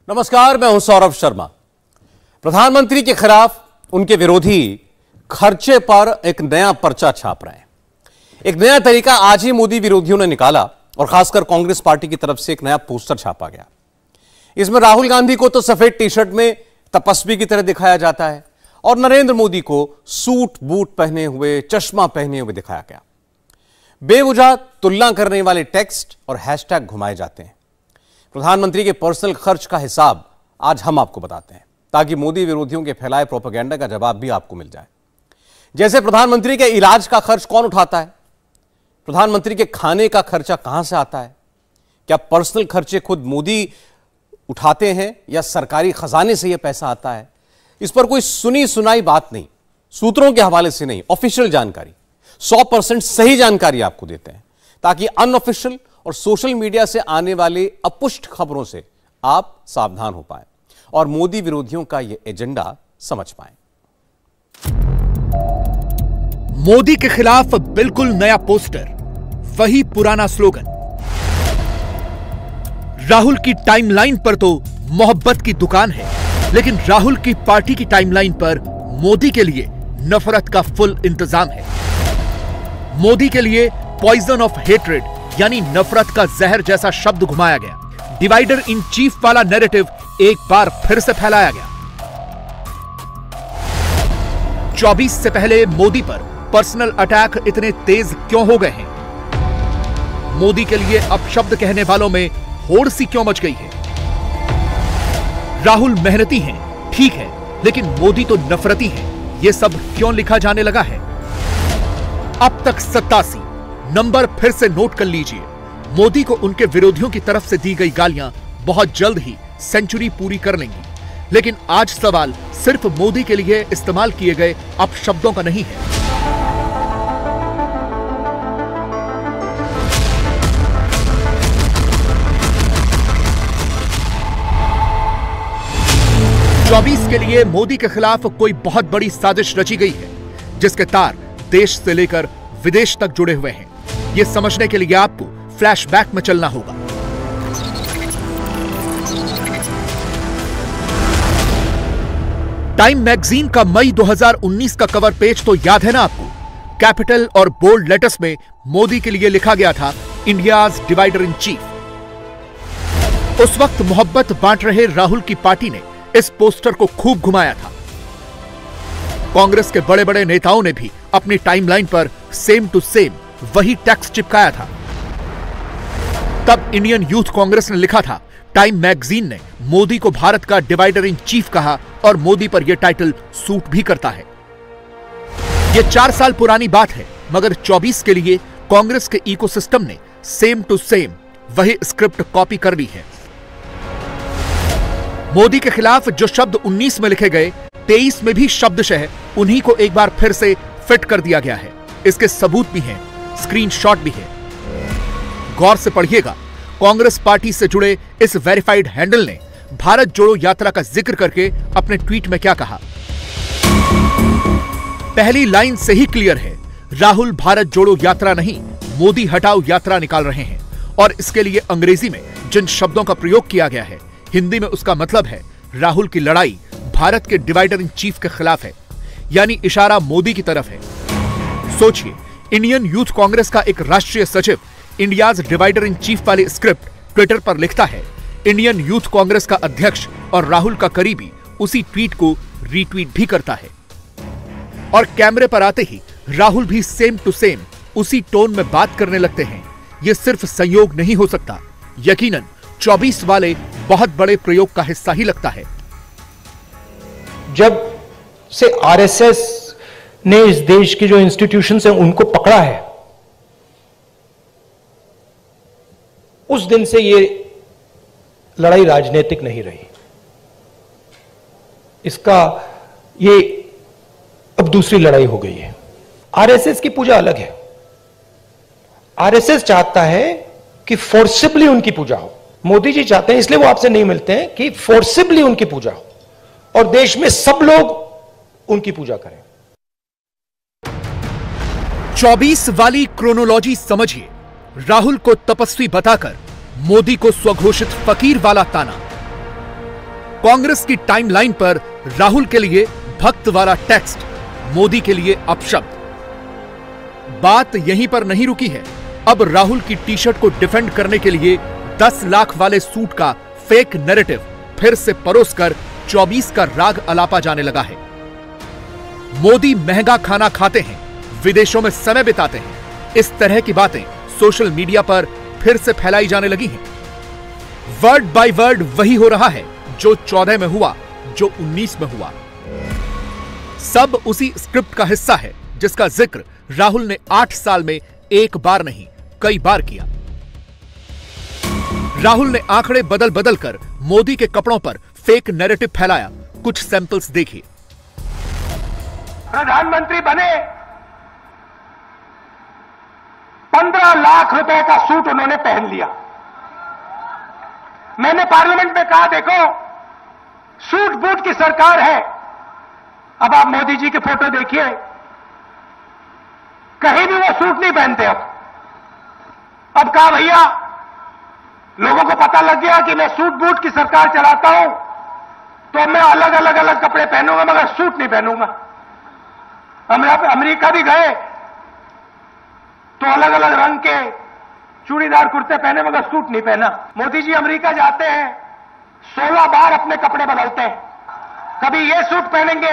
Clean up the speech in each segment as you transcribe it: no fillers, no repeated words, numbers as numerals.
नमस्कार, मैं हूं सौरभ शर्मा। प्रधानमंत्री के खिलाफ उनके विरोधी खर्चे पर एक नया पर्चा छाप रहे हैं। एक नया तरीका आज ही मोदी विरोधियों ने निकाला और खासकर कांग्रेस पार्टी की तरफ से एक नया पोस्टर छापा गया। इसमें राहुल गांधी को तो सफेद टी शर्ट में तपस्वी की तरह दिखाया जाता है और नरेंद्र मोदी को सूट बूट पहने हुए, चश्मा पहने हुए दिखाया गया। बेवजह तुलना करने वाले टेक्स्ट और हैशटैग घुमाए जाते हैं। प्रधानमंत्री के पर्सनल खर्च का हिसाब आज हम आपको बताते हैं ताकि मोदी विरोधियों के फैलाए प्रोपेगेंडा का जवाब भी आपको मिल जाए। जैसे प्रधानमंत्री के इलाज का खर्च कौन उठाता है, प्रधानमंत्री के खाने का खर्चा कहां से आता है, क्या पर्सनल खर्चे खुद मोदी उठाते हैं या सरकारी खजाने से यह पैसा आता है। इस पर कोई सुनी सुनाई बात नहीं, सूत्रों के हवाले से नहीं, ऑफिशियल जानकारी, 100% सही जानकारी आपको देते हैं ताकि अनऑफिशियल और सोशल मीडिया से आने वाले अपुष्ट खबरों से आप सावधान हो पाएं और मोदी विरोधियों का यह एजेंडा समझ पाएं। मोदी के खिलाफ बिल्कुल नया पोस्टर, वही पुराना स्लोगन। राहुल की टाइमलाइन पर तो मोहब्बत की दुकान है, लेकिन राहुल की पार्टी की टाइमलाइन पर मोदी के लिए नफरत का फुल इंतजाम है। मोदी के लिए पॉइजन ऑफ हेट्रेड यानी नफरत का जहर जैसा शब्द घुमाया गया। डिवाइडर इन चीफ वाला नैरेटिव एक बार फिर से फैलाया गया। 24 से पहले मोदी पर पर्सनल अटैक इतने तेज क्यों हो गए हैं? मोदी के लिए अपशब्द कहने वालों में होड़ सी क्यों मच गई है? राहुल मेहनती हैं, ठीक है, लेकिन मोदी तो नफरती हैं, यह सब क्यों लिखा जाने लगा है? अब तक 87 नंबर फिर से नोट कर लीजिए। मोदी को उनके विरोधियों की तरफ से दी गई गालियां बहुत जल्द ही सेंचुरी पूरी कर लेंगी, लेकिन आज सवाल सिर्फ मोदी के लिए इस्तेमाल किए गए अपशब्दों का नहीं है। चौबीस के लिए मोदी के खिलाफ कोई बहुत बड़ी साजिश रची गई है, जिसके तार देश से लेकर विदेश तक जुड़े हुए हैं। यह समझने के लिए आपको फ्लैशबैक में चलना होगा। टाइम मैगजीन का मई 2019 का कवर पेज तो याद है ना आपको? कैपिटल और बोल्ड लेटर्स में मोदी के लिए लिखा गया था, इंडियाज डिवाइडर इन चीफ। उस वक्त मोहब्बत बांट रहे राहुल की पार्टी ने इस पोस्टर को खूब घुमाया था। कांग्रेस के बड़े बड़े नेताओं ने भी अपनी टाइमलाइन पर सेम टू सेम वही टेक्स्ट चिपकाया था। तब इंडियन यूथ कांग्रेस ने लिखा था, टाइम मैगजीन ने मोदी को भारत का डिवाइडर इन चीफ कहा और मोदी पर यह टाइटल सूट भी करता है। यह 4 साल पुरानी बात है, मगर 24 के लिए कांग्रेस के इकोसिस्टम ने सेम टू सेम वही स्क्रिप्ट कॉपी कर ली है। मोदी के खिलाफ जो शब्द 19 में लिखे गए, 23 में भी शब्दशः उन्हीं को एक बार फिर से फिट कर दिया गया है। इसके सबूत भी हैं, स्क्रीनशॉट भी है। गौर से पढ़िएगा। कांग्रेस पार्टी से जुड़े इस वेरीफाइड हैंडल ने भारत जोड़ो यात्रा का जिक्र करके अपने ट्वीट में क्या कहा? पहली लाइन से ही क्लियर है, राहुल भारत जोड़ो यात्रा नहीं, मोदी हटाओ यात्रा निकाल रहे हैं। और इसके लिए अंग्रेजी में जिन शब्दों का प्रयोग किया गया है, हिंदी में उसका मतलब है, राहुल की लड़ाई भारत के डिवाइडर इन चीफ के खिलाफ है, यानी इशारा मोदी की तरफ है। सोचिए, इंडियन यूथ कांग्रेस का एक राष्ट्रीय सचिव इंडियाज डिवाइडर इन चीफ वाली स्क्रिप्ट ट्विटर पर लिखता है। इंडियन यूथ कांग्रेस का अध्यक्ष और राहुल का करीबी उसी ट्वीट को रीट्वीट भी करता है। और कैमरे पर आते ही राहुल भी सेम टू सेम उसी टोन में बात करने लगते हैं। यह सिर्फ संयोग नहीं हो सकता, यकीनन 24 वाले बहुत बड़े प्रयोग का हिस्सा ही लगता है। जब से आरएसएस ने इस देश की जो इंस्टीट्यूशंस हैं उनको पकड़ा है, उस दिन से ये लड़ाई राजनीतिक नहीं रही। इसका ये अब दूसरी लड़ाई हो गई है। आरएसएस की पूजा अलग है। आरएसएस चाहता है कि फोर्सिबली उनकी पूजा हो। मोदी जी चाहते हैं, इसलिए वो आपसे नहीं मिलते हैं, कि फोर्सिबली उनकी पूजा हो और देश में सब लोग उनकी पूजा करें। 24 वाली क्रोनोलॉजी समझिए। राहुल को तपस्वी बताकर मोदी को स्वघोषित फकीर वाला ताना, कांग्रेस की टाइमलाइन पर राहुल के लिए भक्त वाला टेक्स्ट, मोदी के लिए अपशब्द। बात यहीं पर नहीं रुकी है। अब राहुल की टी शर्ट को डिफेंड करने के लिए 10 लाख वाले सूट का फेक नैरेटिव फिर से परोसकर 24 का राग अलापा जाने लगा है। मोदी महंगा खाना खाते हैं, विदेशों में समय बिताते हैं, इस तरह की बातें सोशल मीडिया पर फिर से फैलाई जाने लगी हैं। वर्ड बाय वर्ड वही हो रहा है जो 14 में हुआ, जो 19 में हुआ। सब उसी स्क्रिप्ट का हिस्सा है जिसका जिक्र राहुल ने 8 साल में एक बार नहीं कई बार किया। राहुल ने आंकड़े बदल बदल कर मोदी के कपड़ों पर फेक नैरेटिव फैलाया। कुछ सैंपल्स देखिए। प्रधानमंत्री बने, 15 लाख रुपए का सूट उन्होंने पहन लिया। मैंने पार्लियामेंट में कहा, देखो सूट बूट की सरकार है। अब आप मोदी जी की फोटो देखिए, कहीं भी वो सूट नहीं पहनते। अब कहा भैया, लोगों को पता लग गया कि मैं सूट बूट की सरकार चलाता हूं, तो मैं अलग अलग कपड़े पहनूंगा मगर सूट नहीं पहनूंगा। अमेरिका भी गए तो अलग अलग रंग के चूड़ीदार कुर्ते पहने मगर सूट नहीं पहना। मोदी जी अमेरिका जाते हैं, 16 बार अपने कपड़े बदलते हैं। कभी ये सूट पहनेंगे,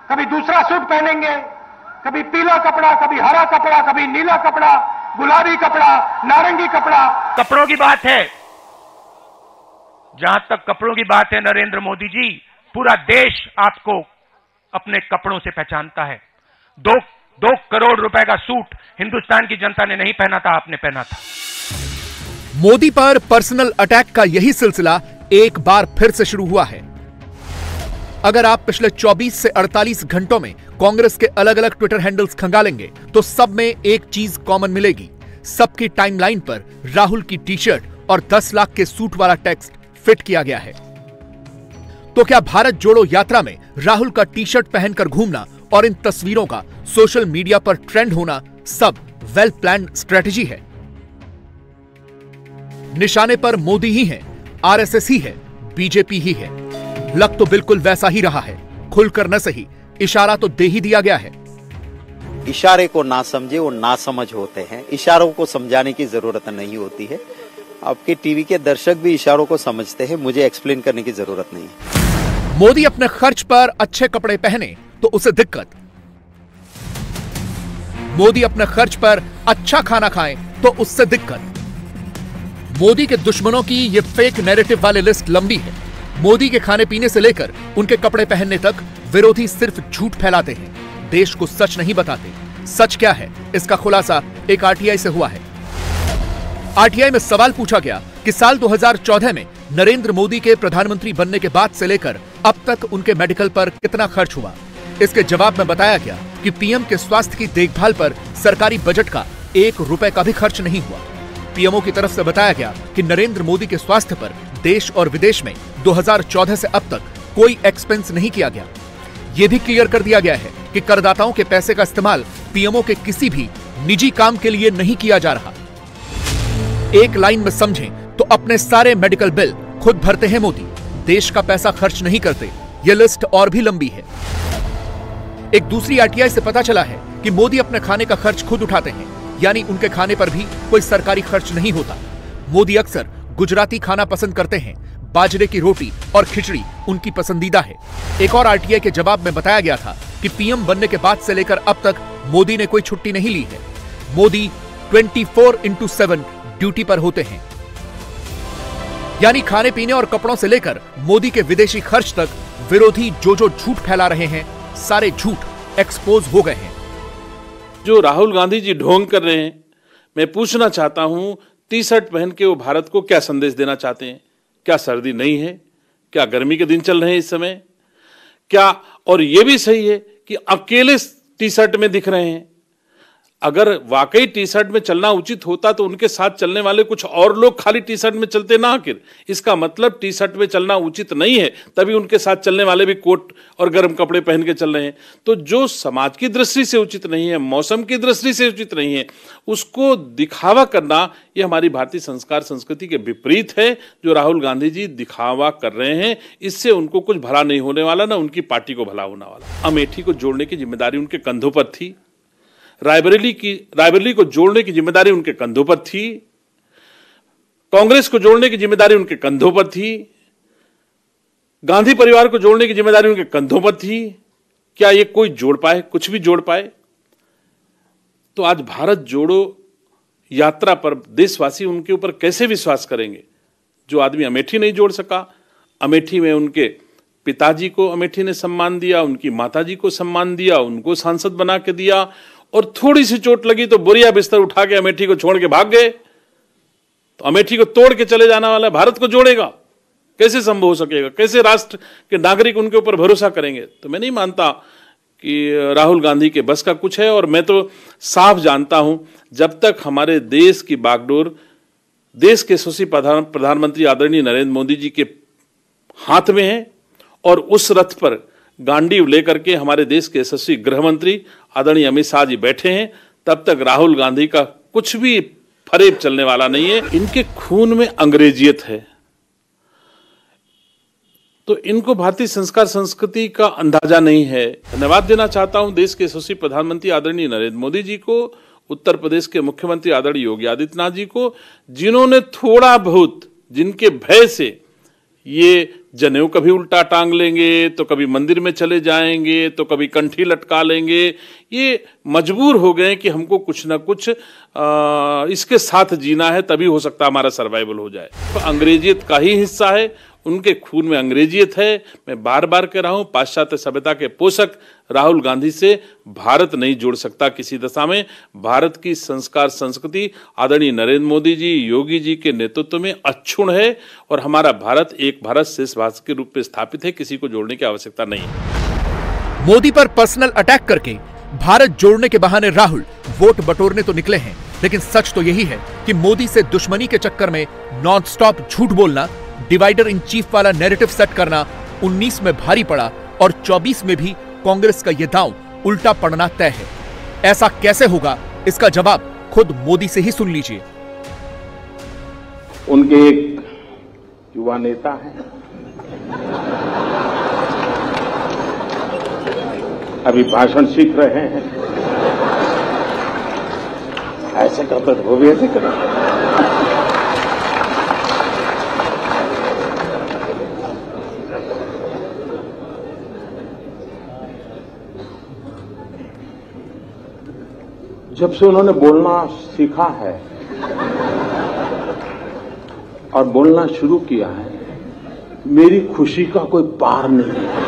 कभी दूसरा सूट पहनेंगे, कभी पीला कपड़ा, कभी हरा कपड़ा, कभी नीला कपड़ा, गुलाबी कपड़ा, नारंगी कपड़ा। कपड़ों की बात है, जहां तक कपड़ों की बात है नरेंद्र मोदी जी, पूरा देश आपको अपने कपड़ों से पहचानता है। 2 करोड़ रुपए का सूट हिंदुस्तान की जनता ने नहीं पहना था, आपने पहना था। मोदी पर पर्सनल अटैक का यही सिलसिला एक बार फिर से शुरू हुआ है। अगर आप पिछले 24 से 48 घंटों में कांग्रेस के अलग अलग ट्विटर हैंडल्स खंगालेंगे तो सब में एक चीज कॉमन मिलेगी। सबकी टाइमलाइन पर राहुल की टी शर्ट और 10 लाख के सूट वाला टेक्स्ट फिट किया गया है। तो क्या भारत जोड़ो यात्रा में राहुल का टी शर्ट पहनकर घूमना और इन तस्वीरों का सोशल मीडिया पर ट्रेंड होना सब वेल प्लान्ड स्ट्रेटजी है? निशाने पर मोदी ही है, आरएसएस ही है, बीजेपी ही है। लग तो बिल्कुल वैसा ही रहा है। खुलकर न सही, इशारा तो दे ही दिया गया है। इशारे को ना समझे वो ना समझ होते हैं। इशारों को समझाने की जरूरत नहीं होती है। आपके टीवी के दर्शक भी इशारों को समझते हैं, मुझे एक्सप्लेन करने की जरूरत नहीं है। मोदी अपने खर्च पर अच्छे कपड़े पहने तो उसे दिक्कत, मोदी अपने खर्च पर अच्छा खाना खाएं तो उससे दिक्कत। मोदी के दुश्मनों की ये फेक नैरेटिव वाली लिस्ट लंबी है। मोदी के खाने पीने से लेकर उनके कपड़े पहनने तक विरोधी सिर्फ झूठ फैलाते हैं, देश को सच नहीं बताते। सच क्या है, इसका खुलासा एक आरटीआई से हुआ है। आरटीआई में सवाल पूछा गया कि साल 2014 में नरेंद्र मोदी के प्रधानमंत्री बनने के बाद से लेकर अब तक उनके मेडिकल पर कितना खर्च हुआ। इसके जवाब में बताया गया कि पीएम के स्वास्थ्य की देखभाल पर सरकारी बजट का 1 रुपए का भी खर्च नहीं हुआ। पीएमओ की तरफ से बताया गया कि नरेंद्र मोदी के स्वास्थ्य पर देश और विदेश में 2014 से अब तक कोई एक्सपेंस नहीं किया गया। यह भी क्लियर कर दिया गया है कि करदाताओं के पैसे का इस्तेमाल पीएमओ के किसी भी निजी काम के लिए नहीं किया जा रहा। एक लाइन में समझें तो अपने सारे मेडिकल बिल खुद भरते हैं मोदी, देश का पैसा खर्च नहीं करते। यह लिस्ट और भी लंबी है। एक दूसरी आरटीआई से पता चला है कि मोदी अपने खाने का खर्च खुद उठाते हैं, यानी उनके खाने पर भी कोई सरकारी खर्च नहीं होता। मोदी अक्सर गुजराती खाना पसंद करते हैं, बाजरे की रोटी और खिचड़ी उनकी पसंदीदा है। एक और आरटीआई के जवाब में बताया गया था कि पीएम बनने के बाद से लेकर अब तक मोदी ने कोई छुट्टी नहीं ली है। मोदी 24/7 ड्यूटी पर होते हैं, यानी खाने पीने और कपड़ों से लेकर मोदी के विदेशी खर्च तक विरोधी जो झूठ फैला रहे हैं, सारे झूठ एक्सपोज हो गए हैं। जो राहुल गांधी जी ढोंग कर रहे हैं, मैं पूछना चाहता हूं, टी शर्ट पहन के वो भारत को क्या संदेश देना चाहते हैं? क्या सर्दी नहीं है? क्या गर्मी के दिन चल रहे हैं इस समय? क्या और ये भी सही है कि अकेले टी शर्ट में दिख रहे हैं? अगर वाकई टी शर्ट में चलना उचित होता तो उनके साथ चलने वाले कुछ और लोग खाली टी शर्ट में चलते ना आखिर। इसका मतलब टी शर्ट में चलना उचित नहीं है, तभी उनके साथ चलने वाले भी कोट और गर्म कपड़े पहन के चल रहे हैं। तो जो समाज की दृष्टि से उचित नहीं है, मौसम की दृष्टि से उचित नहीं है, उसको दिखावा करना ये हमारी भारतीय संस्कार संस्कृति के विपरीत है। जो राहुल गांधी जी दिखावा कर रहे हैं, इससे उनको कुछ भला नहीं होने वाला, ना उनकी पार्टी को भला होने वाला। अमेठी को जोड़ने की जिम्मेदारी उनके कंधों पर थी, रायबरेली को जोड़ने की जिम्मेदारी उनके कंधों पर थी, कांग्रेस को जोड़ने की जिम्मेदारी उनके कंधों पर थी, गांधी परिवार को जोड़ने की जिम्मेदारी उनके कंधों पर थी। क्या ये कोई जोड़ पाए, कुछ भी जोड़ पाए? तो आज भारत जोड़ो यात्रा पर देशवासी उनके ऊपर कैसे विश्वास करेंगे? जो आदमी अमेठी नहीं जोड़ सका, अमेठी में उनके पिताजी को अमेठी ने सम्मान दिया, उनकी माताजी को सम्मान दिया, उनको सांसद बना के दिया, और थोड़ी सी चोट लगी तो बोरिया बिस्तर उठा के अमेठी को छोड़ के भाग गए। तो अमेठी को तोड़ के चले जाने वाला भारत को जोड़ेगा, कैसे संभव हो सकेगा? कैसे राष्ट्र के नागरिक उनके ऊपर भरोसा करेंगे? तो मैं नहीं मानता कि राहुल गांधी के बस का कुछ है। और मैं तो साफ जानता हूं, जब तक हमारे देश की बागडोर देश के यशस्वी प्रधानमंत्री आदरणीय नरेंद्र मोदी जी के हाथ में है, और उस रथ पर गांडीव लेकर के हमारे देश के यशस्वी गृह मंत्री आदरणीय अमित शाह जी बैठे हैं, तब तक राहुल गांधी का कुछ भी फरेब चलने वाला नहीं है। इनके खून में अंग्रेजियत है, तो इनको भारतीय संस्कार संस्कृति का अंदाजा नहीं है। धन्यवाद देना चाहता हूं देश के यशस्वी प्रधानमंत्री आदरणीय नरेंद्र मोदी जी को, उत्तर प्रदेश के मुख्यमंत्री आदरणीय योगी आदित्यनाथ जी को, जिन्होंने थोड़ा बहुत, जिनके भय से ये जनेऊ कभी उल्टा टांग लेंगे, तो कभी मंदिर में चले जाएंगे, तो कभी कंठी लटका लेंगे, ये मजबूर हो गए कि हमको कुछ ना कुछ इसके साथ जीना है, तभी हो सकता है हमारा सर्वाइवल हो जाए। तो अंग्रेजियत का ही हिस्सा है, उनके खून में अंग्रेजियत है। मैं बार बार कह रहा हूं, पाश्चात्य सभ्यता के पोषक राहुल गांधी से भारत नहीं जुड़ सकता किसी दशा में। भारत की संस्कार संस्कृति आदरणीय नरेंद्र मोदी जी, योगी जी के नेतृत्व में अक्षुण्ण है, और हमारा भारत एक भारत श्रेष्ठ भारत के रूप में स्थापित है, किसी को जोड़ने की आवश्यकता नहीं है। मोदी पर पर्सनल अटैक करके भारत जोड़ने के बहाने राहुल वोट बटोरने तो निकले हैं, लेकिन सच तो यही है कि मोदी से दुश्मनी के चक्कर में नॉनस्टॉप झूठ बोलना, डिवाइडर इन चीफ वाला नैरेटिव सेट करना 19 में भारी पड़ा, और 24 में भी कांग्रेस का यह दांव उल्टा पड़ना तय है। ऐसा कैसे होगा, इसका जवाब खुद मोदी से ही सुन लीजिए। उनके एक युवा नेता हैं, अभी भाषण सीख रहे हैं, ऐसे करते तो वो भी ऐसे करें। जब से उन्होंने बोलना सीखा है और बोलना शुरू किया है, मेरी खुशी का कोई पार नहीं है।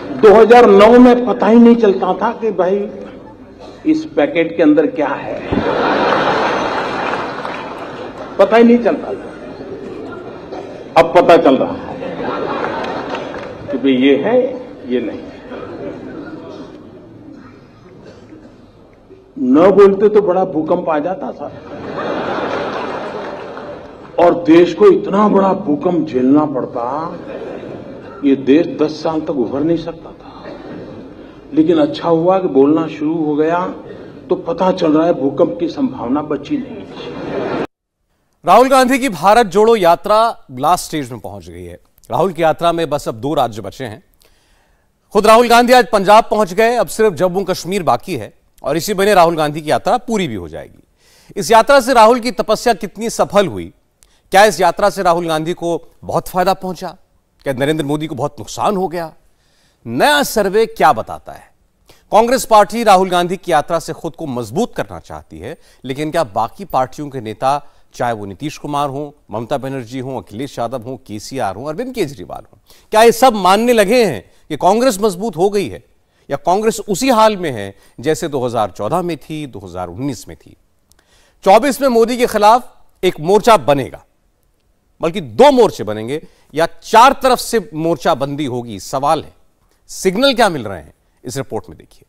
– 2009 में पता ही नहीं चलता था कि भाई इस पैकेट के अंदर क्या है, पता ही नहीं चलता था। अब पता चल रहा है कि भाई ये है, ये नहीं है। न बोलते तो बड़ा भूकंप आ जाता था, और देश को इतना बड़ा भूकंप झेलना पड़ता, ये देश 10 साल तक उभर नहीं सकता था। लेकिन अच्छा हुआ कि बोलना शुरू हो गया, तो पता चल रहा है भूकंप की संभावना बची नहीं। राहुल गांधी की भारत जोड़ो यात्रा लास्ट स्टेज में पहुंच गई है। राहुल की यात्रा में बस अब 2 राज्य बचे हैं। खुद राहुल गांधी आज पंजाब पहुंच गए, अब सिर्फ जम्मू कश्मीर बाकी है, और इसी महीने राहुल गांधी की यात्रा पूरी भी हो जाएगी। इस यात्रा से राहुल की तपस्या कितनी सफल हुई? क्या इस यात्रा से राहुल गांधी को बहुत फायदा पहुंचा? क्या नरेंद्र मोदी को बहुत नुकसान हो गया? नया सर्वे क्या बताता है? कांग्रेस पार्टी राहुल गांधी की यात्रा से खुद को मजबूत करना चाहती है, लेकिन क्या बाकी पार्टियों के नेता, चाहे वो नीतीश कुमार हो, ममता बनर्जी हो, अखिलेश यादव हो, केसीआर हो, अरविंद केजरीवाल हो, क्या ये सब मानने लगे हैं कि कांग्रेस मजबूत हो गई है, या कांग्रेस उसी हाल में है जैसे 2014 में थी, 2019 में थी? 24 में मोदी के खिलाफ एक मोर्चा बनेगा, बल्कि 2 मोर्चे बनेंगे, या 4 तरफ से मोर्चाबंदी होगी? सवाल है सिग्नल क्या मिल रहे हैं, इस रिपोर्ट में देखिए।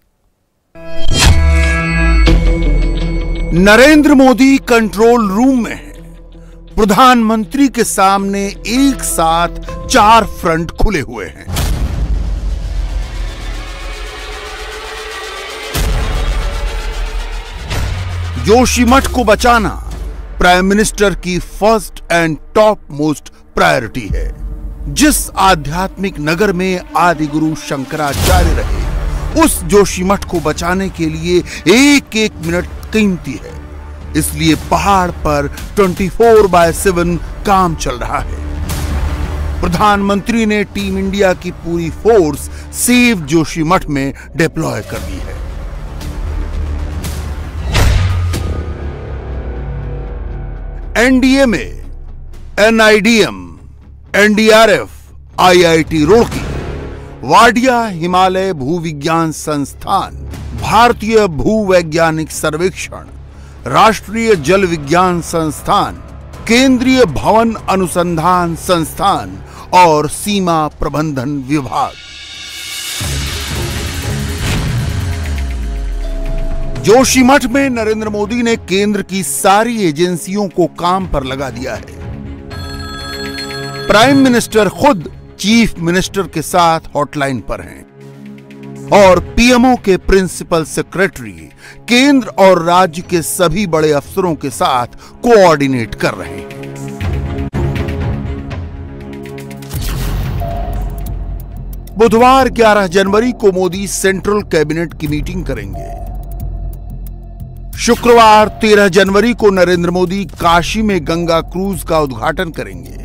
नरेंद्र मोदी कंट्रोल रूम में है। प्रधानमंत्री के सामने एक साथ 4 फ्रंट खुले हुए हैं। जोशीमठ को बचाना प्राइम मिनिस्टर की first and top most priority है। जिस आध्यात्मिक नगर में आदि गुरु शंकराचार्य रहे, उस जोशीमठ को बचाने के लिए एक एक मिनट कीमती है। इसलिए पहाड़ पर 24/7 काम चल रहा है। प्रधानमंत्री ने टीम इंडिया की पूरी फोर्स सेव जोशीमठ में डिप्लॉय कर दी है। एनडीए में NIDM, NDRF, IIT Roorkee, Wadia Himalaya भूविज्ञान संस्थान, भारतीय भूवैज्ञानिक सर्वेक्षण, राष्ट्रीय जल विज्ञान संस्थान, केंद्रीय भवन अनुसंधान संस्थान और सीमा प्रबंधन विभाग। जोशीमठ में नरेंद्र मोदी ने केंद्र की सारी एजेंसियों को काम पर लगा दिया है। प्राइम मिनिस्टर खुद चीफ मिनिस्टर के साथ हॉटलाइन पर हैं और पीएमओ के प्रिंसिपल सेक्रेटरी केंद्र और राज्य के सभी बड़े अफसरों के साथ कोऑर्डिनेट कर रहे हैं। बुधवार 11 जनवरी को मोदी सेंट्रल कैबिनेट की मीटिंग करेंगे। शुक्रवार 13 जनवरी को नरेंद्र मोदी काशी में गंगा क्रूज का उद्घाटन करेंगे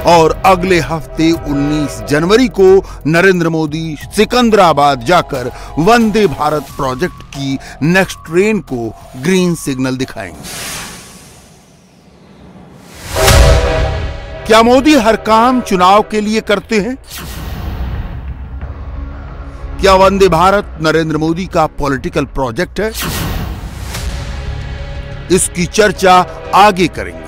और अगले हफ्ते 19 जनवरी को नरेंद्र मोदी सिकंदराबाद जाकर वंदे भारत प्रोजेक्ट की नेक्स्ट ट्रेन को ग्रीन सिग्नल दिखाएंगे। क्या मोदी हर काम चुनाव के लिए करते हैं? क्या वंदे भारत नरेंद्र मोदी का पॉलिटिकल प्रोजेक्ट है? इसकी चर्चा आगे करेंगे।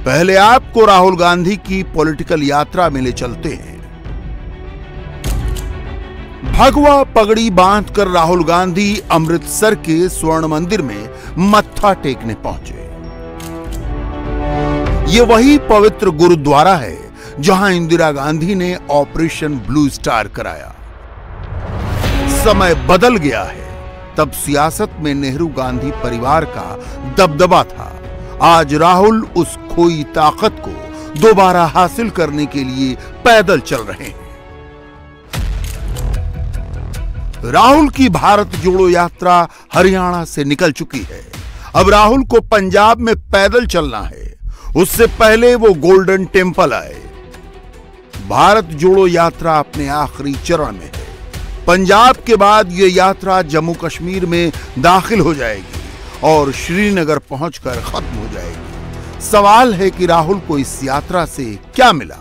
पहले आपको राहुल गांधी की पॉलिटिकल यात्रा में ले चलते हैं। भगवा पगड़ी बांधकर राहुल गांधी अमृतसर के स्वर्ण मंदिर में मत्था टेकने पहुंचे। यह वही पवित्र गुरुद्वारा है जहां इंदिरा गांधी ने ऑपरेशन ब्लू स्टार कराया। समय बदल गया है। तब सियासत में नेहरू गांधी परिवार का दबदबा था। आज राहुल उस खोई ताकत को दोबारा हासिल करने के लिए पैदल चल रहे हैं। राहुल की भारत जोड़ो यात्रा हरियाणा से निकल चुकी है। अब राहुल को पंजाब में पैदल चलना है। उससे पहले वो गोल्डन टेम्पल आए। भारत जोड़ो यात्रा अपने आखिरी चरण में है। पंजाब के बाद यह यात्रा जम्मू कश्मीर में दाखिल हो जाएगी और श्रीनगर पहुंचकर खत्म हो जाएगी। सवाल है कि राहुल को इस यात्रा से क्या मिला?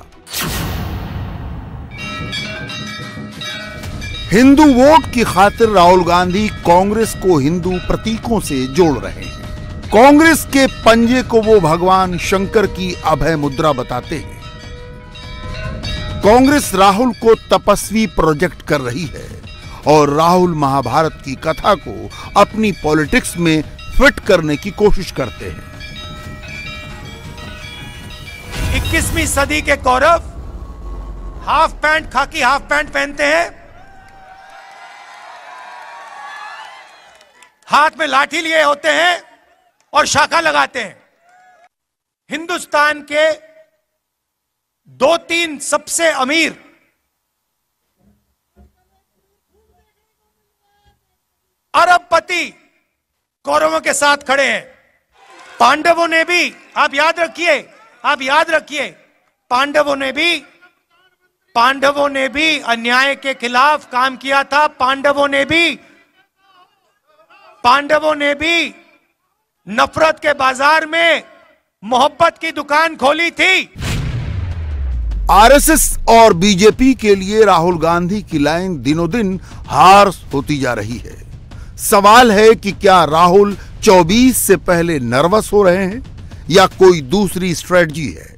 हिंदू वोट की खातिर राहुल गांधी कांग्रेस को हिंदू प्रतीकों से जोड़ रहे हैं। कांग्रेस के पंजे को वो भगवान शंकर की अभय मुद्रा बताते हैं। कांग्रेस राहुल को तपस्वी प्रोजेक्ट कर रही है और राहुल महाभारत की कथा को अपनी पॉलिटिक्स में फिट करने की कोशिश करते हैं। 21वीं सदी के कौरव हाफ पैंट, खाकी हाफ पैंट पहनते हैं, हाथ में लाठी लिए होते हैं और शाखा लगाते हैं। हिंदुस्तान के 2-3 सबसे अमीर अरबपति कौरवों के साथ खड़े हैं। पांडवों ने भी, आप याद रखिए, पांडवों ने भी अन्याय के खिलाफ काम किया था। पांडवों ने भी नफरत के बाजार में मोहब्बत की दुकान खोली थी। आरएसएस और बीजेपी के लिए राहुल गांधी की लाइन दिनों दिन हार्श होती जा रही है। सवाल है कि क्या राहुल 24 से पहले नर्वस हो रहे हैं या कोई दूसरी स्ट्रेटजी है?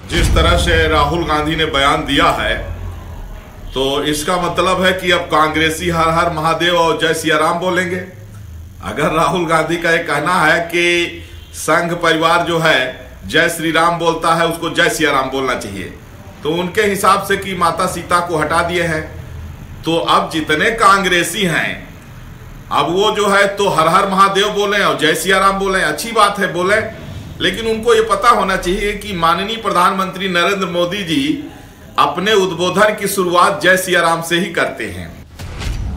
जिस तरह से राहुल गांधी ने बयान दिया है, तो इसका मतलब है कि अब कांग्रेसी हर हर महादेव और जय सिया राम बोलेंगे। अगर राहुल गांधी का ये कहना है कि संघ परिवार जो है जय श्री राम बोलता है, उसको जय सिया राम बोलना चाहिए, तो उनके हिसाब से कि माता सीता को हटा दिए हैं, तो अब जितने कांग्रेसी हैं अब वो जो है तो हर हर महादेव बोले और जय सिया राम बोले, अच्छी बात है बोले, लेकिन उनको ये पता होना चाहिए कि माननीय प्रधानमंत्री नरेंद्र मोदी जी अपने उद्बोधन की शुरुआत जय सिया राम से ही करते हैं।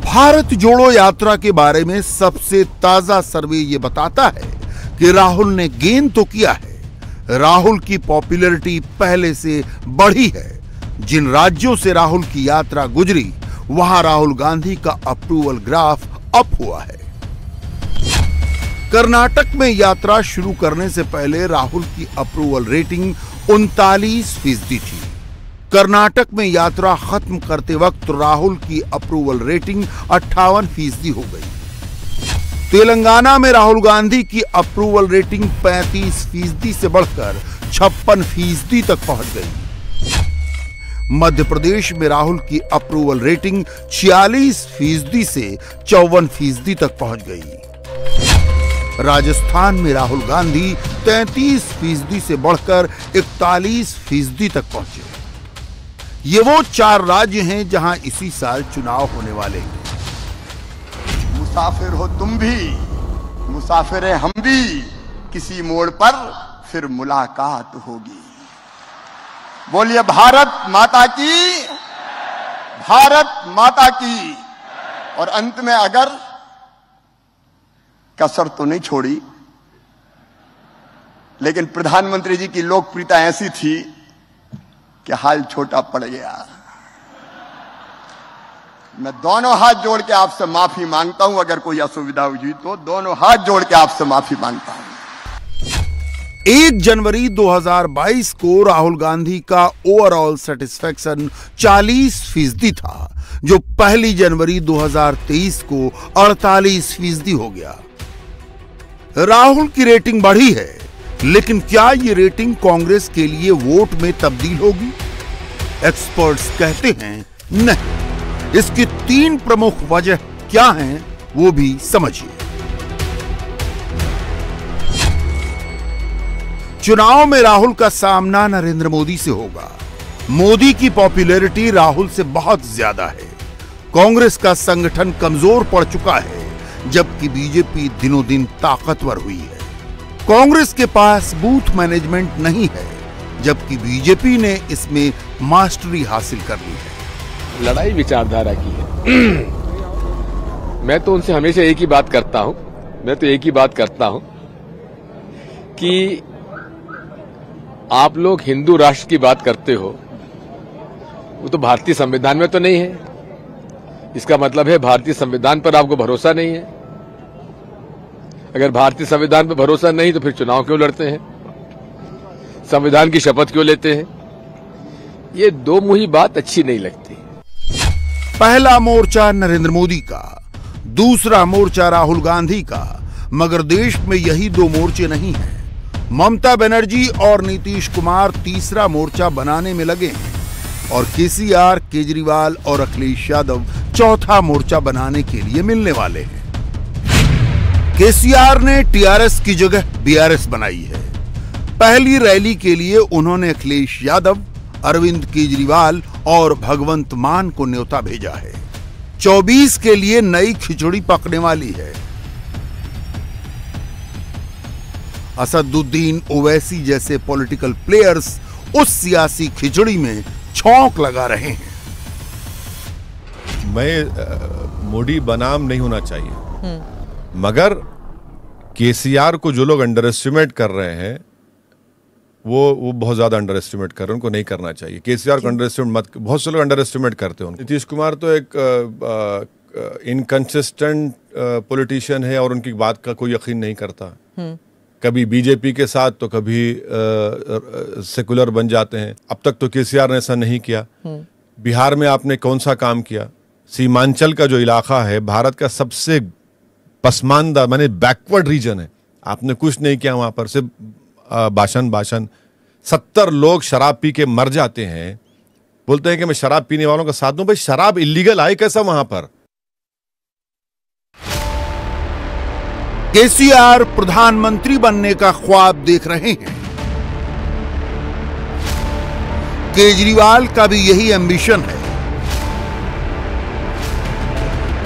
भारत जोड़ो यात्रा के बारे में सबसे ताजा सर्वे ये बताता है कि राहुल ने गेन तो किया है, राहुल की पॉपुलैरिटी पहले से बढ़ी है। जिन राज्यों से राहुल की यात्रा गुजरी वहां राहुल गांधी का अप्रूवल ग्राफ अप हुआ है। कर्नाटक में यात्रा शुरू करने से पहले राहुल की अप्रूवल रेटिंग 39% थी। कर्नाटक में यात्रा खत्म करते वक्त राहुल की अप्रूवल रेटिंग 58% हो गई। तेलंगाना में राहुल गांधी की अप्रूवल रेटिंग 35% से बढ़कर 56% तक पहुंच गई। मध्य प्रदेश में राहुल की अप्रूवल रेटिंग 46% से 54% तक पहुंच गई। राजस्थान में राहुल गांधी 33% से बढ़कर 41% तक पहुंचे। ये वो 4 राज्य हैं जहां इसी साल चुनाव होने वाले हैं। मुसाफिर हो तुम भी, मुसाफिर हैं हम भी, किसी मोड़ पर फिर मुलाकात होगी। बोलिए भारत माता की, भारत माता की। और अंत में अगर कसर तो नहीं छोड़ी, लेकिन प्रधानमंत्री जी की लोकप्रियता ऐसी थी कि हाल छोटा पड़ गया। मैं दोनों हाथ जोड़ के आपसे माफी मांगता हूं, अगर कोई असुविधा हुई तो दोनों हाथ जोड़ के आपसे माफी मांगता हूं। 1 जनवरी 2022 को राहुल गांधी का ओवरऑल सेटिस्फैक्शन 40% था, जो 1 जनवरी 2023 को 48% हो गया। राहुल की रेटिंग बढ़ी है, लेकिन क्या ये रेटिंग कांग्रेस के लिए वोट में तब्दील होगी? एक्सपर्ट्स कहते हैं नहीं। इसकी 3 प्रमुख वजह क्या हैं, वो भी समझिए। चुनाव में राहुल का सामना नरेंद्र मोदी से होगा। मोदी की पॉपुलैरिटी राहुल से बहुत ज्यादा है। कांग्रेस का संगठन कमजोर पड़ चुका है, जबकि बीजेपी दिनों दिन ताकतवर हुई है। कांग्रेस के पास बूथ मैनेजमेंट नहीं है, जबकि बीजेपी ने इसमें मास्टरी हासिल कर ली है। लड़ाई विचारधारा की है। मैं तो उनसे हमेशा एक ही बात करता हूं कि आप लोग हिंदू राष्ट्र की बात करते हो, वो तो भारतीय संविधान में तो नहीं है। इसका मतलब है भारतीय संविधान पर आपको भरोसा नहीं है। अगर भारतीय संविधान पर भरोसा नहीं तो फिर चुनाव क्यों लड़ते हैं, संविधान की शपथ क्यों लेते हैं? ये दो मुही बात अच्छी नहीं लगती। पहला मोर्चा नरेंद्र मोदी का, दूसरा मोर्चा राहुल गांधी का, मगर देश में यही 2 मोर्चे नहीं हैं। ममता बनर्जी और नीतीश कुमार तीसरा मोर्चा बनाने में लगे हैं और केसीआर, केजरीवाल और अखिलेश यादव चौथा मोर्चा बनाने के लिए मिलने वाले हैं। केसीआर ने टीआरएस की जगह बीआरएस बनाई है। पहली रैली के लिए उन्होंने अखिलेश यादव, अरविंद केजरीवाल और भगवंत मान को न्योता भेजा है। 24 के लिए नई खिचड़ी पकने वाली है। असदुद्दीन ओवैसी जैसे पॉलिटिकल प्लेयर्स उस सियासी खिचड़ी में छौंक लगा रहे हैं। मोदी बनाम नहीं होना चाहिए, मगर केसीआर को जो लोग अंडर एस्टिमेट कर रहे हैं वो बहुत ज्यादा अंडर एस्टिमेट कर रहे हैं, उनको नहीं करना चाहिए। केसीआर को अंडर एस्टिमेट मत, बहुत से लोग अंडर एस्टिमेट करते हैं। नीतीश कुमार तो एक इनकंसिस्टेंट पॉलिटिशियन है और उनकी बात का कोई यकीन नहीं करता। कभी बीजेपी के साथ तो कभी सेकुलर बन जाते हैं। अब तक तो केसीआर ने ऐसा नहीं किया। बिहार में आपने कौन सा काम किया? सीमांचल का जो इलाका है भारत का सबसे पसमानदा माने बैकवर्ड रीजन है, आपने कुछ नहीं किया वहां पर, सिर्फ भाषण। 70 लोग शराब पी के मर जाते हैं, बोलते हैं कि मैं शराब पीने वालों का साथ दूं। भाई शराब इलीगल आई कैसा वहां पर? केसीआर प्रधानमंत्री बनने का ख्वाब देख रहे हैं। केजरीवाल का भी यही एम्बिशन है।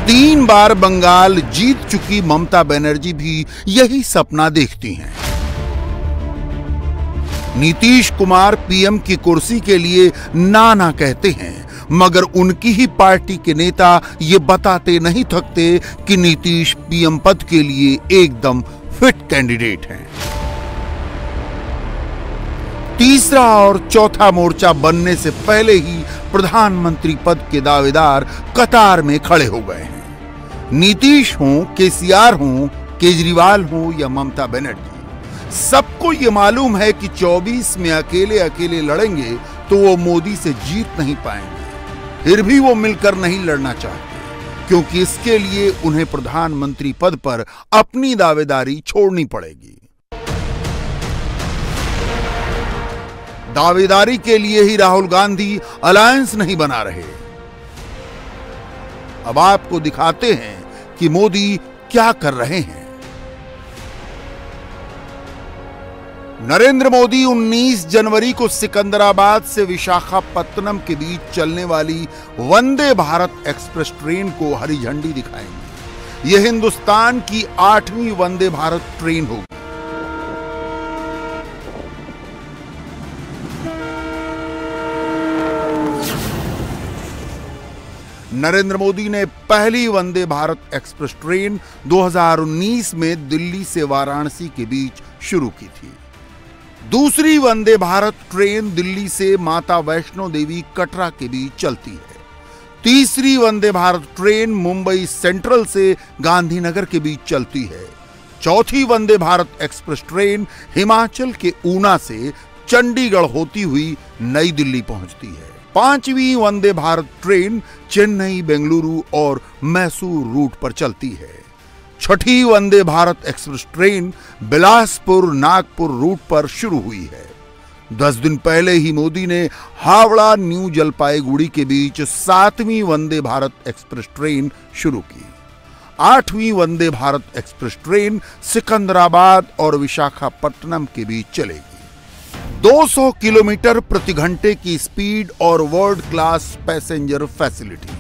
3 बार बंगाल जीत चुकी ममता बनर्जी भी यही सपना देखती हैं। नीतीश कुमार पीएम की कुर्सी के लिए ना कहते हैं, मगर उनकी ही पार्टी के नेता ये बताते नहीं थकते कि नीतीश पीएम पद के लिए एकदम फिट कैंडिडेट हैं। तीसरा और चौथा मोर्चा बनने से पहले ही प्रधानमंत्री पद के दावेदार कतार में खड़े हो गए हैं। नीतीश हो, केसीआर हो, केजरीवाल हो या ममता बनर्जी, सबको ये मालूम है कि 24 में अकेले लड़ेंगे तो वो मोदी से जीत नहीं पाएंगे। फिर भी वो मिलकर नहीं लड़ना चाहते, क्योंकि इसके लिए उन्हें प्रधानमंत्री पद पर अपनी दावेदारी छोड़नी पड़ेगी। दावेदारी के लिए ही राहुल गांधी अलायंस नहीं बना रहे। अब आपको दिखाते हैं कि मोदी क्या कर रहे हैं। नरेंद्र मोदी 19 जनवरी को सिकंदराबाद से विशाखापत्तनम के बीच चलने वाली वंदे भारत एक्सप्रेस ट्रेन को हरी झंडी दिखाएंगे। यह हिंदुस्तान की 8वीं वंदे भारत ट्रेन होगी। नरेंद्र मोदी ने पहली वंदे भारत एक्सप्रेस ट्रेन 2019 में दिल्ली से वाराणसी के बीच शुरू की थी। दूसरी वंदे भारत ट्रेन दिल्ली से माता वैष्णो देवी कटरा के बीच चलती है। तीसरी वंदे भारत ट्रेन मुंबई सेंट्रल से गांधीनगर के बीच चलती है। चौथी वंदे भारत एक्सप्रेस ट्रेन हिमाचल के ऊना से चंडीगढ़ होती हुई नई दिल्ली पहुंचती है। 5वीं वंदे भारत ट्रेन चेन्नई, बेंगलुरु और मैसूर रूट पर चलती है। 6ठी Vande Bharat express train Bilaspur, Nagpur route पर शुरू हुई है। 10 दिन पहले ही मोदी ने हावड़ा, न्यू जलपाईगुड़ी के बीच 7वीं वंदे भारत एक्सप्रेस ट्रेन शुरू की। 8वीं वंदे भारत एक्सप्रेस ट्रेन सिकंदराबाद और विशाखापट्टनम के बीच चलेगी। 200 किलोमीटर प्रति घंटे की स्पीड और world class passenger facility.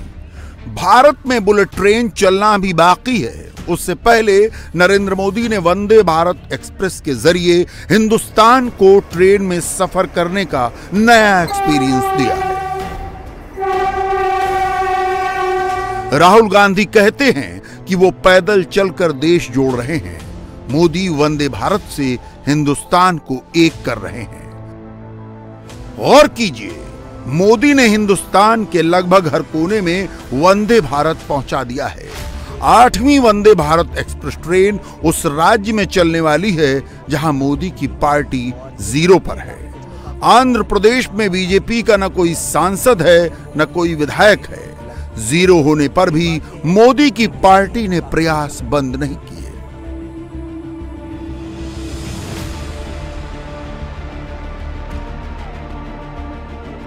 Bharat में बुलेट ट्रेन चलना भी बाकी है। उससे पहले नरेंद्र मोदी ने वंदे भारत एक्सप्रेस के जरिए हिंदुस्तान को ट्रेन में सफर करने का नया एक्सपीरियंस दिया है। राहुल गांधी कहते हैं कि वो पैदल चलकर देश जोड़ रहे हैं। मोदी वंदे भारत से हिंदुस्तान को एक कर रहे हैं। गौर कीजिए, मोदी ने हिंदुस्तान के लगभग हर कोने में वंदे भारत पहुंचा दिया है। 8वीं वंदे भारत एक्सप्रेस ट्रेन उस राज्य में चलने वाली है जहां मोदी की पार्टी 0 पर है। आंध्र प्रदेश में बीजेपी का न कोई सांसद है न कोई विधायक है। 0 होने पर भी मोदी की पार्टी ने प्रयास बंद नहीं किए।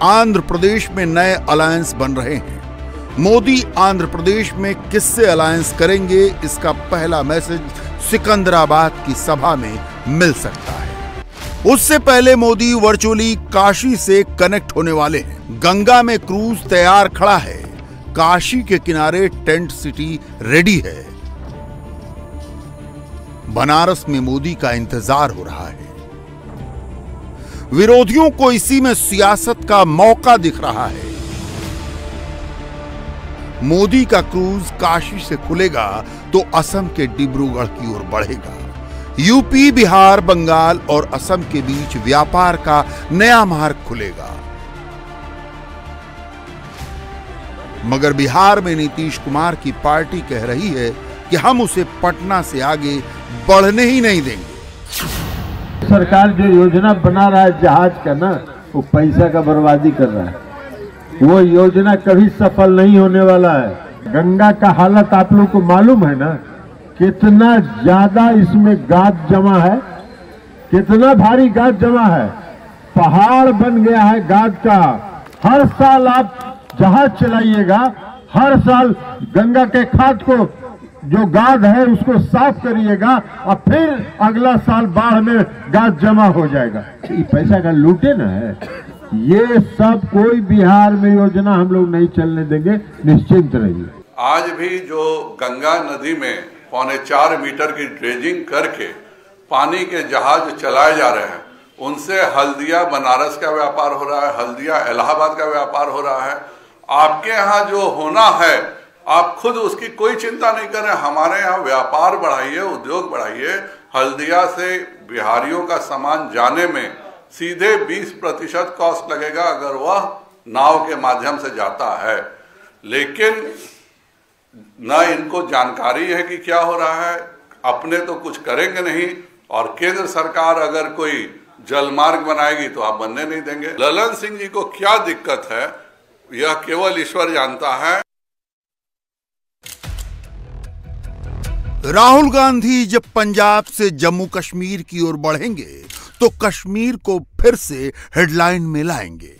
आंध्र प्रदेश में नए अलायंस बन रहे हैं। मोदी आंध्र प्रदेश में किससे अलायंस करेंगे, इसका पहला मैसेज सिकंदराबाद की सभा में मिल सकता है। उससे पहले मोदी वर्चुअली काशी से कनेक्ट होने वाले हैं। गंगा में क्रूज तैयार खड़ा है। काशी के किनारे टेंट सिटी रेडी है। बनारस में मोदी का इंतजार हो रहा है। विरोधियों को इसी में सियासत का मौका दिख रहा है। मोदी का क्रूज काशी से खुलेगा तो असम के डिब्रूगढ़ की ओर बढ़ेगा। यूपी, बिहार, बंगाल और असम के बीच व्यापार का नया मार्ग खुलेगा। मगर बिहार में नीतीश कुमार की पार्टी कह रही है कि हम उसे पटना से आगे बढ़ने ही नहीं देंगे। सरकार जो योजना बना रहा है जहाज का ना, वो पैसा का बर्बादी कर रहा है। वो योजना कभी सफल नहीं होने वाला है। गंगा का हालत आप लोग को मालूम है ना, कितना ज्यादा इसमें गाद जमा है, कितना भारी गाद जमा है। पहाड़ बन गया है गाद का। हर साल आप जहाज चलाइएगा, हर साल गंगा के खाद को जो गाद है उसको साफ करिएगा और फिर अगला साल बाढ़ में गाद जमा हो जाएगा। ये पैसा का लूटे ना है। ये सब कोई बिहार में योजना हम लोग नहीं चलने देंगे, निश्चिंत रहिए। आज भी जो गंगा नदी में 4.25 मीटर की ड्रेजिंग करके पानी के जहाज चलाए जा रहे हैं, उनसे हल्दिया बनारस का व्यापार हो रहा है, हल्दिया इलाहाबाद का व्यापार हो रहा है। आपके यहाँ जो होना है आप खुद उसकी कोई चिंता नहीं करें। हमारे यहाँ व्यापार बढ़ाइए, उद्योग बढ़ाइए। हल्दिया से बिहारियों का सामान जाने में सीधे 20% कॉस्ट लगेगा अगर वह नाव के माध्यम से जाता है। लेकिन न इनको जानकारी है कि क्या हो रहा है, अपने तो कुछ करेंगे नहीं, और केंद्र सरकार अगर कोई जलमार्ग बनाएगी तो आप बनने नहीं देंगे। ललन सिंह जी को क्या दिक्कत है यह केवल ईश्वर जानता है। राहुल गांधी जब पंजाब से जम्मू कश्मीर की ओर बढ़ेंगे तो कश्मीर को फिर से हेडलाइन में लाएंगे।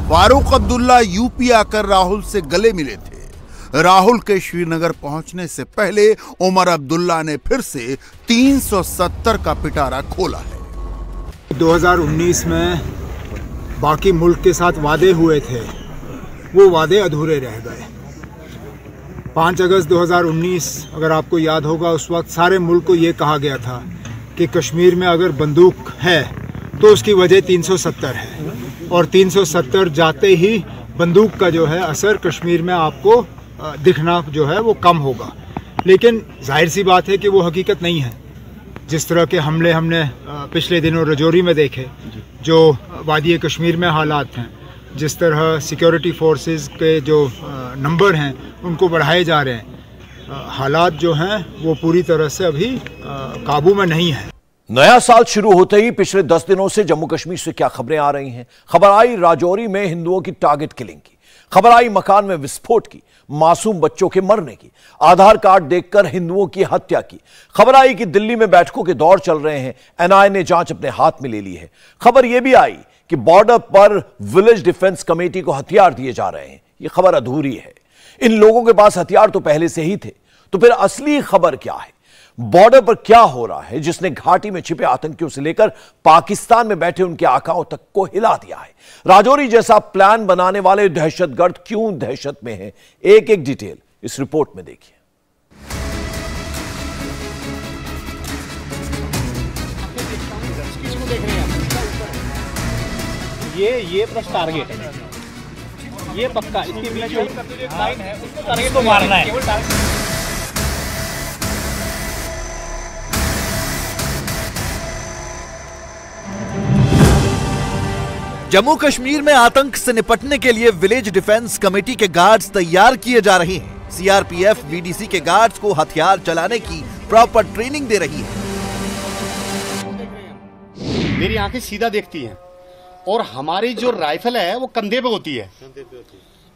फारूक अब्दुल्ला यूपी आकर राहुल से गले मिले थे। राहुल के श्रीनगर पहुंचने से पहले उमर अब्दुल्ला ने फिर से 370 का पिटारा खोला है। 2019 में बाकी मुल्क के साथ वादे हुए थे, वो वादे अधूरे रह गए। 5 अगस्त 2019 अगर आपको याद होगा, उस वक्त सारे मुल्क को ये कहा गया था कि कश्मीर में अगर बंदूक है तो उसकी वजह 370 है, और 370 जाते ही बंदूक का जो है असर कश्मीर में आपको दिखना जो है वो कम होगा। लेकिन जाहिर सी बात है कि वो हकीकत नहीं है। जिस तरह के हमले हमने पिछले दिनों रजौरी में देखे, जो वादी कश्मीर में हालात हैं, जिस तरह सिक्योरिटी फोर्सेस के जो नंबर हैं उनको बढ़ाए जा रहे हैं, हालात जो हैं वो पूरी तरह से अभी काबू में नहीं है। नया साल शुरू होते ही पिछले 10 दिनों से जम्मू कश्मीर से क्या खबरें आ रही हैं। खबर आई राजौरी में हिंदुओं की टारगेट किलिंग की, खबर आई मकान में विस्फोट की, मासूम बच्चों के मरने की, आधार कार्ड देखकर हिंदुओं की हत्या की, खबर आई कि दिल्ली में बैठकों के दौर चल रहे हैं, एनआईए ने जांच अपने हाथ में ले ली है। खबर यह भी आई कि बॉर्डर पर विलेज डिफेंस कमेटी को हथियार दिए जा रहे हैं। यह खबर अधूरी है। इन लोगों के पास हथियार तो पहले से ही थे, तो फिर असली खबर क्या है? बॉर्डर पर क्या हो रहा है जिसने घाटी में छिपे आतंकियों से लेकर पाकिस्तान में बैठे उनके आकाओं तक को हिला दिया है? राजौरी जैसा प्लान बनाने वाले दहशतगर्द क्यों दहशत में हैं? एक एक डिटेल इस रिपोर्ट में देखिए। ये प्लस टारगेट है, ये पक्का इसके बीच में लाइन है, उसको टारगेट को मारना है। जम्मू कश्मीर में आतंक से निपटने के लिए विलेज डिफेंस कमेटी के गार्ड्स तैयार किए जा रहे हैं। सीआरपीएफ वीडीसी के गार्ड्स को हथियार चलाने की प्रॉपर ट्रेनिंग दे रही है। मेरी आंखें सीधा देखती हैं और हमारी जो राइफल है वो कंधे पे होती है।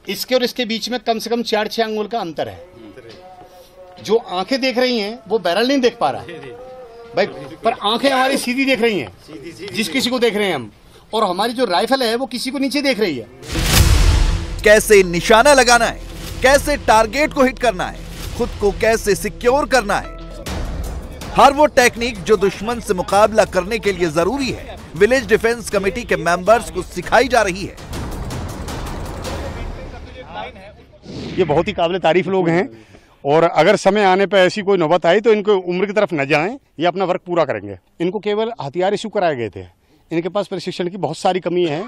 इसके और इसके बीच में कम से कम 4-6 अंगुल का अंतर है। जो आंखें देख रही हैं वो बैरल नहीं देख पा रहा भाई, पर आंखें हमारी सीधी देख रही हैं जिस किसी को देख रहे हैं हम, और हमारी जो राइफल है वो किसी को नीचे देख रही है। कैसे निशाना लगाना है, कैसे टारगेट को हिट करना है, खुद को कैसे सिक्योर करना है, हर वो टेक्निक जो दुश्मन से मुकाबला करने के लिए जरूरी है, विलेज डिफेंस कमेटी के मेंबर्स को सिखाई जा रही है। ये बहुत ही काबिल तारीफ लोग हैं, और अगर समय आने पर ऐसी कोई नौबत आई तो इनको उम्र की तरफ न जाएं, ये अपना वर्क पूरा करेंगे। इनको केवल हथियार इशू कराए गए थे, इनके पास प्रशिक्षण की बहुत सारी कमी है,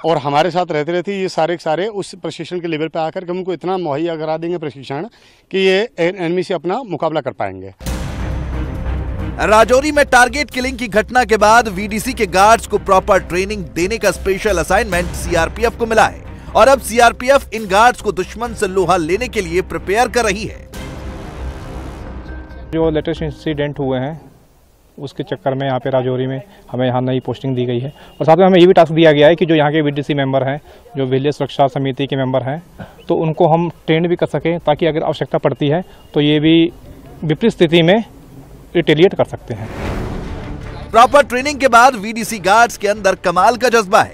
और हमारे साथ रहते रहते ये सारे उस प्रशिक्षण के लेवल पर आकर के उनको इतना मुहैया करा देंगे प्रशिक्षण कि ये एनिमी से अपना मुकाबला कर पाएंगे। राजौरी में टारगेट किलिंग की घटना के बाद वीडीसी के गार्ड्स को प्रॉपर ट्रेनिंग देने का स्पेशल असाइनमेंट सीआरपीएफ को मिला है, और अब सीआरपीएफ इन गार्ड्स को दुश्मन से लोहा लेने के लिए प्रिपेयर कर रही है। जो लेटेस्ट इंसिडेंट हुए हैं उसके चक्कर में यहाँ पे राजौरी में हमें यहाँ नई पोस्टिंग दी गई है, और साथ में हमें ये भी टास्क दिया गया है कि जो यहाँ के वीडीसी मेंबर हैं, जो विलेज सुरक्षा समिति के मेंबर हैं, तो उनको हम ट्रेन भी कर सकें ताकि अगर आवश्यकता पड़ती है तो ये भी विपरीत स्थिति में रिटेलिएट कर सकते हैं। प्रॉपर ट्रेनिंग के बाद वीडीसी गार्ड्स के अंदर कमाल का जज्बा है।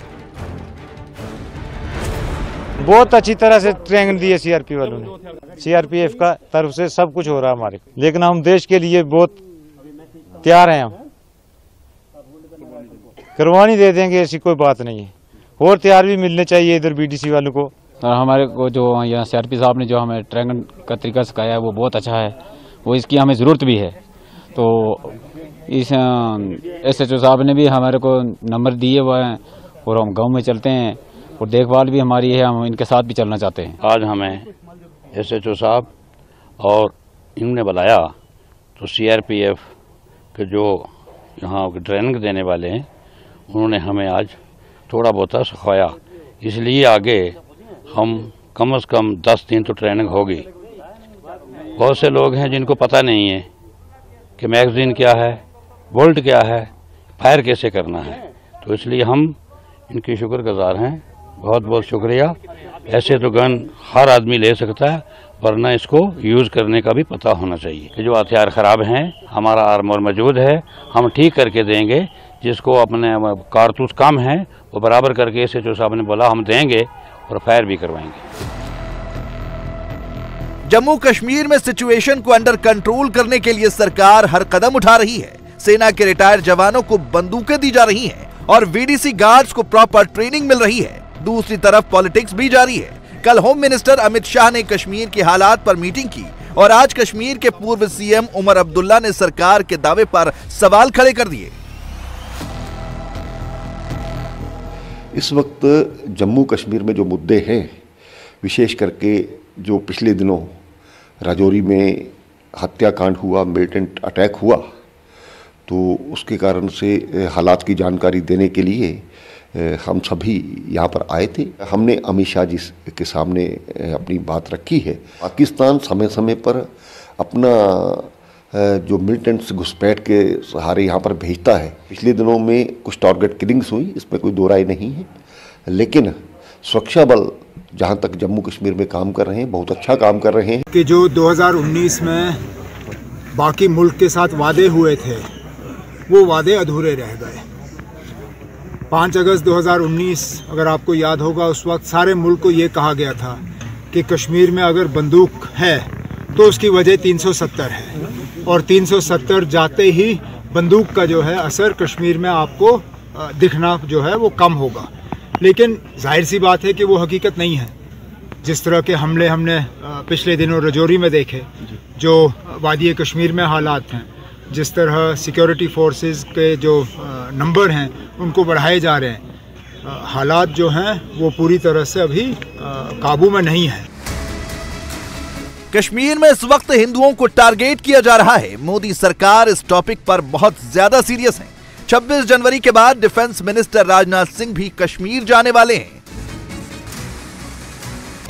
बहुत अच्छी तरह से ट्रेनिंग दी है सीआरपी वालों ने। सीआरपीएफ का तरफ से सब कुछ हो रहा है हमारे, लेकिन हम देश के लिए बहुत तैयार हैं। हम कुर्बानी दे देंगे, ऐसी कोई बात नहीं है। और तैयार भी मिलने चाहिए इधर बीडीसी वालों को। और हमारे को जो यहाँ सीआरपी साहब ने जो हमें ट्रेनिंग का तरीका सिखाया है वो बहुत अच्छा है, वो इसकी हमें ज़रूरत भी है। तो इस SHO साहब ने भी हमारे को नंबर दिए हुए हैं और हम गांव में चलते हैं और देखभाल भी हमारी है, हम इनके साथ भी चलना चाहते हैं। आज हमें SHO साहब और इन्होंने बुलाया तो CRPF के जो यहाँ ट्रेनिंग देने वाले हैं उन्होंने हमें आज थोड़ा बहुत सिखाया, इसलिए आगे हम कम से कम 10 दिन तो ट्रेनिंग होगी। बहुत से लोग हैं जिनको पता नहीं है कि मैगजीन क्या है, बोल्ट क्या है, फायर कैसे करना है, तो इसलिए हम इनकी शुक्रगुजार हैं। बहुत बहुत शुक्रिया। ऐसे तो गन हर आदमी ले सकता है, वरना इसको यूज़ करने का भी पता होना चाहिए कि जो हथियार ख़राब हैं, हमारा आर्मर मौजूद है, हम ठीक करके देंगे। जिसको अपने कारतूस कम है वो बराबर करके SHO साहब ने बोला हम देंगे और फायर भी करवाएंगे। जम्मू कश्मीर में सिचुएशन को अंडर कंट्रोल करने के लिए सरकार हर कदम उठा रही है। सेना के रिटायर्ड जवानों को बंदूकें दी जा रही हैं और वीडीसी गार्ड्स को प्रॉपर ट्रेनिंग मिल रही है। दूसरी तरफ पॉलिटिक्स भी जारी है। कल होम मिनिस्टर अमित शाह ने कश्मीर के हालात पर मीटिंग की और आज कश्मीर के पूर्व CM उमर अब्दुल्ला ने सरकार के दावे पर सवाल खड़े कर दिए। इस वक्त जम्मू कश्मीर में जो मुद्दे हैं, विशेष करके जो पिछले दिनों राजौरी में हत्याकांड हुआ, मिलिटेंट अटैक हुआ, तो उसके कारण से हालात की जानकारी देने के लिए हम सभी यहाँ पर आए थे। हमने अमित शाह जी के सामने अपनी बात रखी है। पाकिस्तान समय समय पर अपना जो मिलिटेंट्स घुसपैठ के सहारे यहाँ पर भेजता है। पिछले दिनों में कुछ टारगेट किलिंग्स हुई, इसमें कोई दो राय नहीं है, लेकिन सुरक्षा बल जहाँ तक जम्मू कश्मीर में काम कर रहे हैं, बहुत अच्छा काम कर रहे हैं। कि जो 2019 में बाकी मुल्क के साथ वादे हुए थे वो वादे अधूरे रह गए। 5 अगस्त 2019 अगर आपको याद होगा, उस वक्त सारे मुल्क को ये कहा गया था कि कश्मीर में अगर बंदूक है तो उसकी वजह 370 है और 370 जाते ही बंदूक का जो है असर कश्मीर में आपको दिखना जो है वो कम होगा। लेकिन जाहिर सी बात है कि वो हकीकत नहीं है। जिस तरह के हमले हमने पिछले दिनों राजौरी में देखे, जो वादी कश्मीर में हालात हैं, जिस तरह सिक्योरिटी फोर्सेस के जो नंबर हैं उनको बढ़ाए जा रहे हैं, हालात जो हैं वो पूरी तरह से अभी काबू में नहीं है। कश्मीर में इस वक्त हिंदुओं को टारगेट किया जा रहा है। मोदी सरकार इस टॉपिक पर बहुत ज्यादा सीरियस है। 26 जनवरी के बाद डिफेंस मिनिस्टर राजनाथ सिंह भी कश्मीर जाने वाले हैं।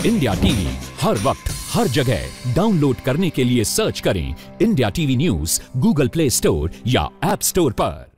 इंडिया टीवी हर वक्त हर जगह डाउनलोड करने के लिए सर्च करें India TV news Google play store या ऐप स्टोर पर।